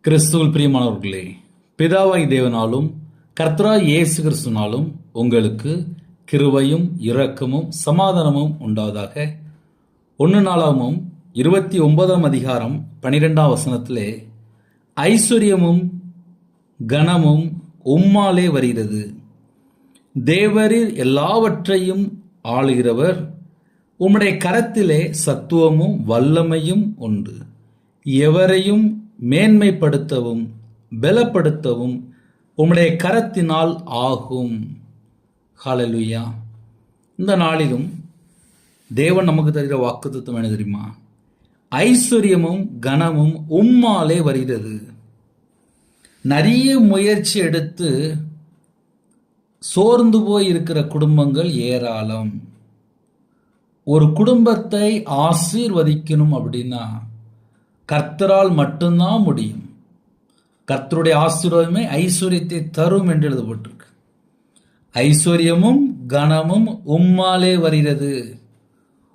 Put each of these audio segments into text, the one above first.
கிறிஸ்துவில் பிரியமானவர்களே, பிதாவாய் தேவனாலும் கர்த்தராய் இயேசு கிறிஸ்துனாலும் உங்களுக்கு கிருபையும் இரக்கமும் சமாதானமும் உண்டாவதாக. 1 நாளாகமம் 29 அதிகாரம் 12 வசனத்திலே, ஐஸ்வர்யமும் கனமும் உம்மாலே வருகிறது, தேவரீர் எல்லாவற்றையும் ஆளுகிறவர், உம்முடைய கரத்திலே சத்துவமும் வல்லமையும் உண்டு, எவரையும் மேன்மைப்படுத்தவும் பலப்படுத்தவும் உம்முடைய கரத்தினால் ஆகும். ஹல்லேலூயா. இந்த நாளிலும் தேவன் நமக்கு தருகிற வாக்குத்தத்தம் என்ன தெரியுமா? ஐஸ்வர்யமும் கனமும் உம்மாலே வருகிறது. நிறைய முயற்சி எடுத்து சோர்ந்து போய் இருக்கிற குடும்பங்கள் ஏராளம். ஒரு குடும்பத்தை ஆசீர்வதிக்கணும் அப்படின்னா கர்த்தரால் மட்டும்தான் முடியும். கர்த்தருடைய ஆசீர்வாதமே ஐஸ்வர்யத்தை தரும் என்று எழுதப்பட்டிருக்கு. ஐஸ்வர்யமும் கனமும் உம்மாலே வருகிறது.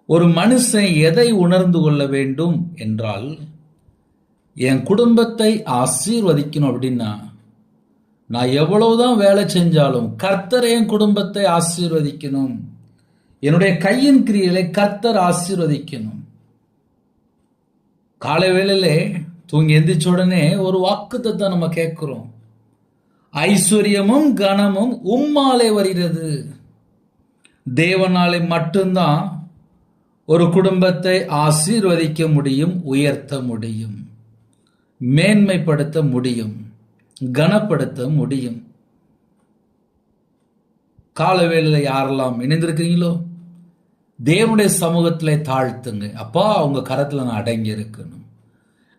ஒரு மனுஷன் எதை உணர்ந்து கொள்ள வேண்டும் என்றால், என் குடும்பத்தை ஆசீர்வதிக்கணும் அப்படின்னா நான் எவ்வளவுதான் வேலை செஞ்சாலும் கர்த்தர் என் குடும்பத்தை ஆசீர்வதிக்கணும். என்னுடைய கையின் கிரியைகளை கர்த்தர் ஆசீர்வதிக்கணும். காலை வேளையிலே தூங்கி எந்திரிச்ச உடனே ஒரு வாக்குத்தத்தம் நம்ம கேட்கிறோம். ஐஸ்வர்யமும் கனமும் உம்மாலே வருகிறது. தேவனாலே மட்டும்தான் ஒரு குடும்பத்தை ஆசீர்வதிக்க முடியும், உயர்த்த முடியும், மேன்மைப்படுத்த முடியும், கனப்படுத்த முடியும். கால வேளையில யாரெல்லாம் இணைந்திருக்கிறீங்களோ தேவனுடைய சமூகத்திலே தாழ்த்துங்க. அப்பா, உங்க கரத்துல நான் அடங்கி இருக்கணும்.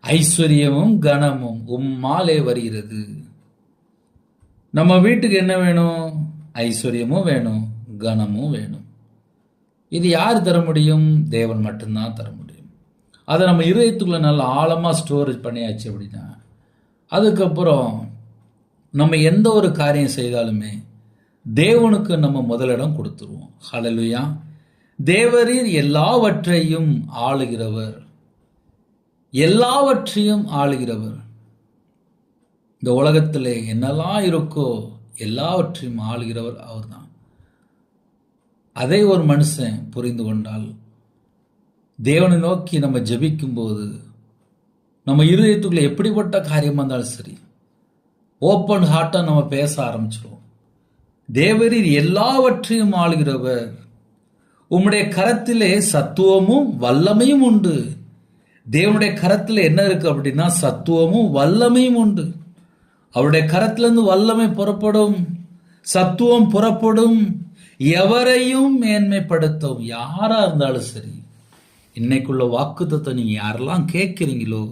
ஐஸ்வர்யமும் கனமும் உம்மாலே வருகிறது. நம்ம வீட்டுக்கு என்ன வேணும்? ஐஸ்வர்யமும் வேணும், கனமும் வேணும். இது யார் தர முடியும்? தேவன் மட்டும்தான் தர முடியும். அதை நம்ம இதயத்துக்குள்ள நல்ல ஆழமா ஸ்டோரேஜ் பண்ணியாச்சு அப்படின்னா, அதுக்கப்புறம் நம்ம எந்த ஒரு காரியம் செய்தாலுமே தேவனுக்கு நம்ம முதலிடம் கொடுத்துருவோம். ஹல்லேலூயா. தேவரீர் எல்லாவற்றையும் ஆளுகிறவர், எல்லாவற்றையும் ஆளுகிறவர். இந்த உலகத்திலே என்னெல்லாம் இருக்கோ எல்லாவற்றையும் ஆளுகிறவர் அவர்தான். அதை ஒரு மனுஷன் புரிந்து கொண்டால், தேவனை நோக்கி நம்ம ஜெபிக்கும் போது நம்ம இருதயத்துக்குள்ள எப்படிப்பட்ட காரியமா இருந்தாலும் சரி, ஓப்பன் ஹார்ட்டா நம்ம பேச ஆரம்பிச்சிருவோம். தேவரீர் எல்லாவற்றையும் ஆளுகிறவர், உம்முடைய கரத்திலே சத்துவமும் வல்லமையும் உண்டு. தேவனுடைய கரத்தில் என்ன இருக்கு அப்படின்னா சத்துவமும் வல்லமையும் உண்டு. அவருடைய கரத்திலிருந்து வல்லமை புறப்படும், சத்துவம் புறப்படும், எவரையும் மேன்மைப்படுத்தும். யாரா இருந்தாலும் சரி, இன்னைக்குள்ள வாக்குத்தத்தை நீங்க யாரெல்லாம் கேட்கிறீங்களோ,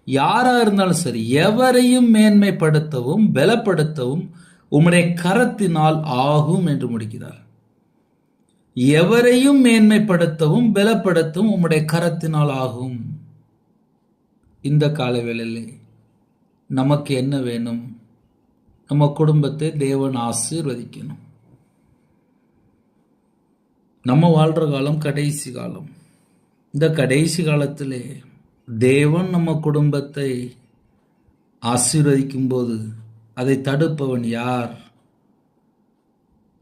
யாரா இருந்தாலும் சரி, எவரையும் மேன்மைப்படுத்தவும் பலப்படுத்தவும் உம்முடைய கரத்தினால் ஆகும் என்று முடிக்கிறார். எவரையும் மேன்மைப்படுத்தவும் பலப்படுத்தவும் உம்முடைய கரத்தினால் ஆகும். இந்த காலவேளையிலே நமக்கு என்ன வேணும்? நம்ம குடும்பத்தை தேவன் ஆசீர்வதிக்கணும். நம்ம வாழ்ற காலம் கடைசி காலம். இந்த கடைசி காலத்திலே தேவன் நம்ம குடும்பத்தை ஆசீர்வதிக்கும் போது அதை தடுப்பவன் யார்?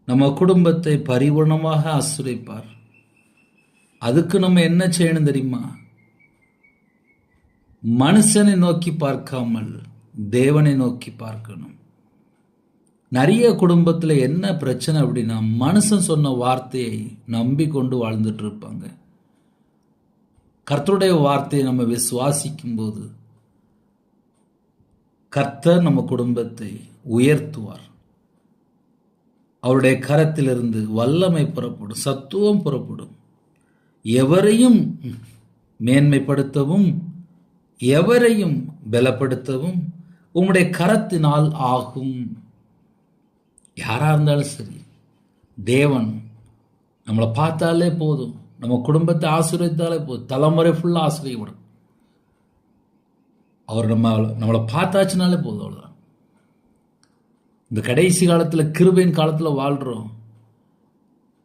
நம்ம குடும்பத்தை பரிபூர்ணமாக ஆசீர்வதிப்பார். அதுக்கு நம்ம என்ன செய்யணும் தெரியுமா? மனுஷனை நோக்கி பார்க்காமல் தேவனை நோக்கி பார்க்கணும். நிறைய குடும்பத்தில் என்ன பிரச்சனை அப்படின்னா, மனுஷன் சொன்ன வார்த்தையை நம்பிக்கொண்டு வாழ்ந்துட்டு இருப்பாங்க. கர்த்தருடைய வார்த்தையை நம்ம விசுவாசிக்கும் போது கர்த்தர் நம்ம குடும்பத்தை உயர்த்துவார். அவருடைய கரத்திலிருந்து வல்லமை புறப்படும், சத்துவம் புறப்படும். எவரையும் மேன்மைப்படுத்தவும் எவரையும் பலப்படுத்தவும் உம்முடைய கரத்தினால் ஆகும். யாரா இருந்தாலும் சரி, தேவன் நம்மளை பார்த்தாலே போதும், நம்ம குடும்பத்தை ஆசீர்வதித்தாலே போதும், தலைமுறை ஃபுல்லாக ஆசீர்வதிக்கப்படும். அவர் நம்மளை பார்த்தாச்சுனாலே போதும், அவ்வளோதான். இந்த கடைசி காலத்தில் கிருபையின் காலத்தில் வாழ்கிறோம்.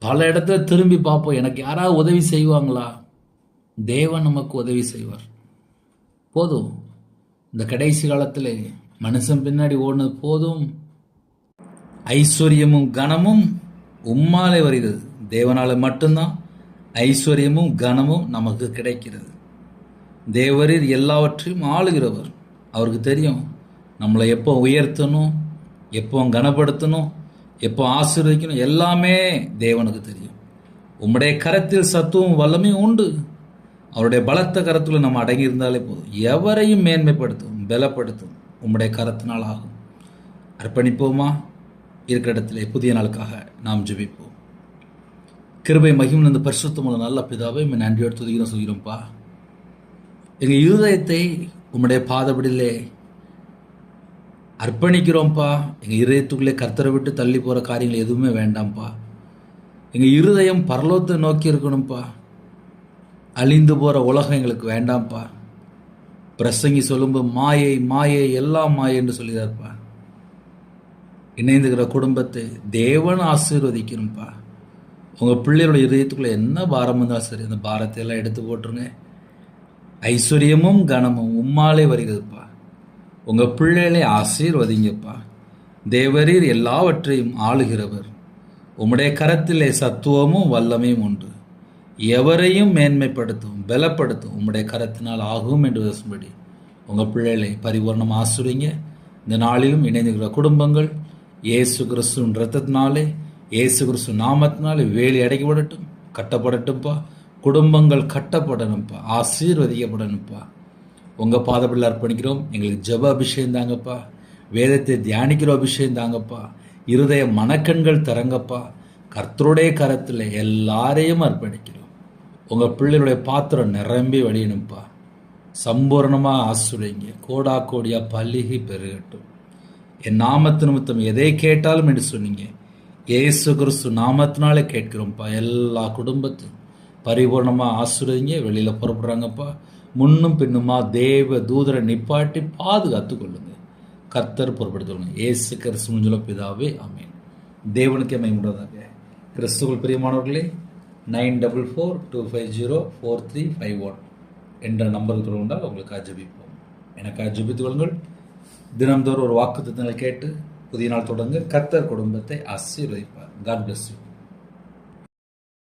பல இடத்துல திரும்பி பார்ப்போம், எனக்கு யாராவது உதவி செய்வாங்களா? தேவன் நமக்கு உதவி செய்வார். போதும், இந்த கடைசி காலத்தில் மனுஷன் பின்னாடி ஓடுனது போதும், ஐஸ்வர்யமும் கனமும் உம்மாலே வருகிறது. தேவனால மட்டும்தான் ஐஸ்வர்யமும் கனமும் நமக்கு கிடைக்கிறது. தேவரீர் எல்லாவற்றையும் ஆளுகிறவர். அவருக்கு தெரியும் நம்மளை எப்போ உயர்த்தணும், எப்போ கனப்படுத்தணும், எப்போ ஆசீர்வதிக்கணும், எல்லாமே தேவனுக்கு தெரியும். உம்முடைய கரத்தில் சத்துவம் வல்லமையும் உண்டு. அவருடைய பலத்த கரத்தில் நம்ம அடங்கியிருந்தாலே போதும். எவரையும் மேன்மைப்படுத்தும், பலப்படுத்தும் உம்முடைய கரத்தினால் ஆகும். அர்ப்பணிப்போமா? இருக்கிற இடத்துல புதிய நாளுக்காக நாம் ஜெபிப்போம். கிருபை மகிமை இந்த பரிசுத்தமுள்ள நல்ல பிதாவை நன்றியோடு துதிக்கிறோம் சொல்கிறோம்ப்பா. எங்கள் இருதயத்தை உம்முடைய பாதப்படியிலே அர்ப்பணிக்கிறோம்ப்பா. எங்கள் இருதயத்துக்குள்ளே கர்த்தரை விட்டு தள்ளி போகிற காரியங்கள் எதுவுமே வேண்டாம்ப்பா. எங்கள் இருதயம் பரலோகத்தை நோக்கி இருக்கணும்ப்பா. அழிந்து போகிற உலகம் எங்களுக்கு வேண்டாம்ப்பா. பிரசங்கி சொல்லும்போது மாயை மாயை எல்லாம் மாயை என்று சொல்லிதார்ப்பா. இணைந்துக்கிற குடும்பத்தை தேவன் ஆசீர்வதிக்கணும்ப்பா. உங்கள் பிள்ளைகளோட இதயத்துக்குள்ளே என்ன பாரம் இருந்தாலும் சரி, அந்த பாரத்தை எல்லாம் எடுத்து போட்டுருங்க. ஐஸ்வர்யமும் கனமும் உம்மாலே வருகிறதுப்பா. உங்கள் பிள்ளைகளை ஆசீர்வதிங்கப்பா. தேவரீர் எல்லாவற்றையும் ஆளுகிறவர். உம்முடைய கரத்திலே சத்துவமும் வல்லமையும் உண்டு. எவரையும் மேன்மைப்படுத்தும், பலப்படுத்தும் உம்முடைய கரத்தினால் ஆகும் என்று பேசும்படி உங்கள் பிள்ளைகளை பரிபூர்ணம் ஆசிரியங்க. இந்த நாளிலும் இணைந்துகிற குடும்பங்கள் இயேசு கிறிஸ்துவின் இரத்தத்தினாலே, இயேசு கிறிஸ்து நாமத்தினாலே வேலி அடைக்கப்படட்டும், கட்டப்படட்டும்ப்பா. குடும்பங்கள் கட்டப்படணும்ப்பா, ஆசீர்வதிக்கப்படணும்ப்பா. உங்கள் பாதப்படியில் அர்ப்பணிக்கிறோம். எங்களுக்கு ஜெப அபிஷேகம் தாங்கப்பா. வேதத்தை தியானிக்கிற அபிஷேகம் தாங்கப்பா. இருதய மனக்கண்கள் தரங்கப்பா. கர்த்தருடைய கரத்தில் எல்லாரையும் அர்ப்பணிக்கிறோம். உங்கள் பிள்ளைகளுடைய பாத்திரம் நிரம்பி வழியணும்ப்பா. சம்பூர்ணமாக ஆசுரைங்க. கோடா கோடியாக பல்லிகி பெருகட்டும். என் நாமத்து நிமித்தம் எதை கேட்டாலும் என்று சொன்னீங்க. இயேசு கிறிஸ்து நாமத்தினாலே கேட்கிறோம்ப்பா. எல்லா குடும்பத்தையும் பரிபூர்ணமாக ஆசுரைங்க. வெளியில் புறப்படுறாங்கப்பா. முன்னும் பின்னுமா தேவ தூதரை நிப்பாட்டி பாதுகாத்து கொள்ளுங்க. கர்த்தர் பொறுப்படுத்துவாங்க. இயேசு கிறிஸ்து முன்னிலை பிதாவே, ஆமென். தேவனுக்கே மகிமையுண்டாவதாக. கிறிஸ்துவுக்குள் பிரியமானவர்களே, 9442504351 என்ற நம்பருக்கு தொடர்ந்தால் உங்களுக்கு ஜெபிப்போம். எனக்கு ஜெபித்துக் கொள்ளுங்கள். தினம்தோறும் ஒரு வாக்குத்தத்தங்களை கேட்டு புதிய நாள் தொடங்க. கர்த்தர் குடும்பத்தை ஆசீர்வதிப்பார். God bless you.